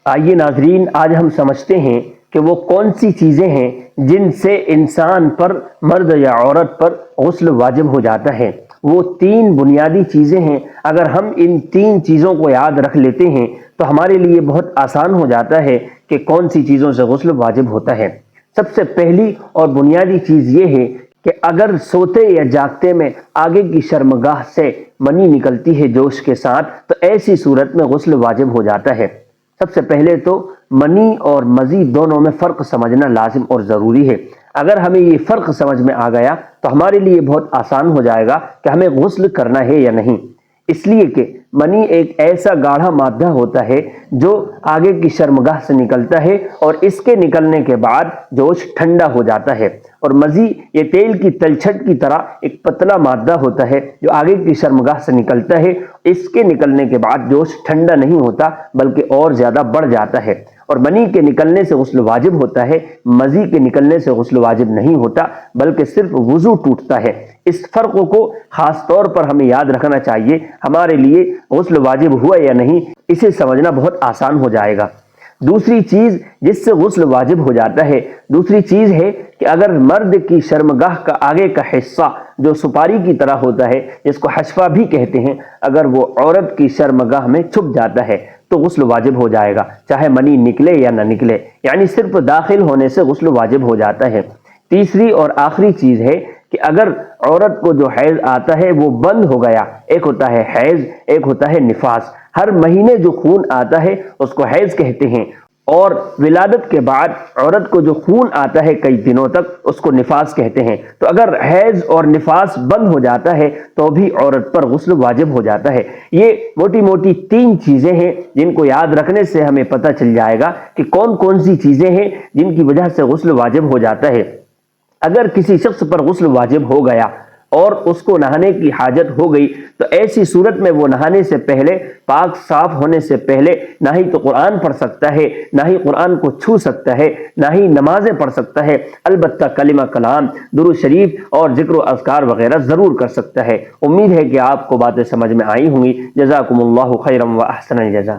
آئیے ناظرین، آج ہم سمجھتے ہیں کہ وہ کون سی چیزیں ہیں جن سے انسان پر، مرد یا عورت پر غسل واجب ہو جاتا ہے۔ وہ تین بنیادی چیزیں ہیں، اگر ہم ان تین چیزوں کو یاد رکھ لیتے ہیں تو ہمارے لیے بہت آسان ہو جاتا ہے کہ کون سی چیزوں سے غسل واجب ہوتا ہے۔ سب سے پہلی اور بنیادی چیز یہ ہے کہ اگر سوتے یا جاگتے میں آگے کی شرمگاہ سے منی نکلتی ہے جوش کے ساتھ، تو ایسی صورت میں غسل واجب ہو جاتا ہے۔ سب سے پہلے تو منی اور مزی دونوں میں فرق سمجھنا لازم اور ضروری ہے۔ اگر ہمیں یہ فرق سمجھ میں آ گیا تو ہمارے لیے بہت آسان ہو جائے گا کہ ہمیں غسل کرنا ہے یا نہیں۔ اس لیے کہ منی ایک ایسا گاڑھا مادہ ہوتا ہے جو آگے کی شرمگاہ سے نکلتا ہے اور اس کے نکلنے کے بعد جوش ٹھنڈا ہو جاتا ہے، اور مزی یہ تیل کی تلچھٹ کی طرح ایک پتلا مادہ ہوتا ہے جو آگے کی شرمگاہ سے نکلتا ہے۔ اس کے نکلنے کے بعد جوش ٹھنڈا نہیں ہوتا بلکہ اور زیادہ بڑھ جاتا ہے، اور منی کے نکلنے سے غسل واجب ہوتا ہے، مزی کے نکلنے سے غسل واجب نہیں ہوتا بلکہ صرف وضو ٹوٹتا ہے۔ اس فرق کو خاص طور پر ہمیں یاد رکھنا چاہیے، ہمارے لیے غسل واجب ہوا یا نہیں اسے سمجھنا بہت آسان ہو جائے گا۔ دوسری چیز جس سے غسل واجب ہو جاتا ہے، دوسری چیز ہے کہ اگر مرد کی شرمگاہ کا آگے کا حصہ جو سپاری کی طرح ہوتا ہے، جس کو حشفہ بھی کہتے ہیں، اگر وہ عورت کی شرمگاہ میں چھپ جاتا ہے تو غسل واجب ہو جائے گا، چاہے منی نکلے یا نہ نکلے، یعنی صرف داخل ہونے سے غسل واجب ہو جاتا ہے۔ تیسری اور آخری چیز ہے کہ اگر عورت کو جو حیض آتا ہے وہ بند ہو گیا، ایک ہوتا ہے حیض، ایک ہوتا ہے نفاس، ہر مہینے جو خون آتا ہے اس کو حیض کہتے ہیں، اور ولادت کے بعد عورت کو جو خون آتا ہے کئی دنوں تک اس کو نفاس کہتے ہیں۔ تو اگر حیض اور نفاس بند ہو جاتا ہے تو بھی عورت پر غسل واجب ہو جاتا ہے۔ یہ موٹی موٹی تین چیزیں ہیں جن کو یاد رکھنے سے ہمیں پتہ چل جائے گا کہ کون کون سی چیزیں ہیں جن کی وجہ سے غسل واجب ہو جاتا ہے۔ اگر کسی شخص پر غسل واجب ہو گیا اور اس کو نہانے کی حاجت ہو گئی تو ایسی صورت میں وہ نہانے سے پہلے، پاک صاف ہونے سے پہلے نہ ہی تو قرآن پڑھ سکتا ہے، نہ ہی قرآن کو چھو سکتا ہے، نہ ہی نمازیں پڑھ سکتا ہے، البتہ کلمہ کلام، درود شریف اور ذکر و اذکار وغیرہ ضرور کر سکتا ہے۔ امید ہے کہ آپ کو باتیں سمجھ میں آئی ہوں گی۔ جزاکم اللہ خیرا و احسن الجزا۔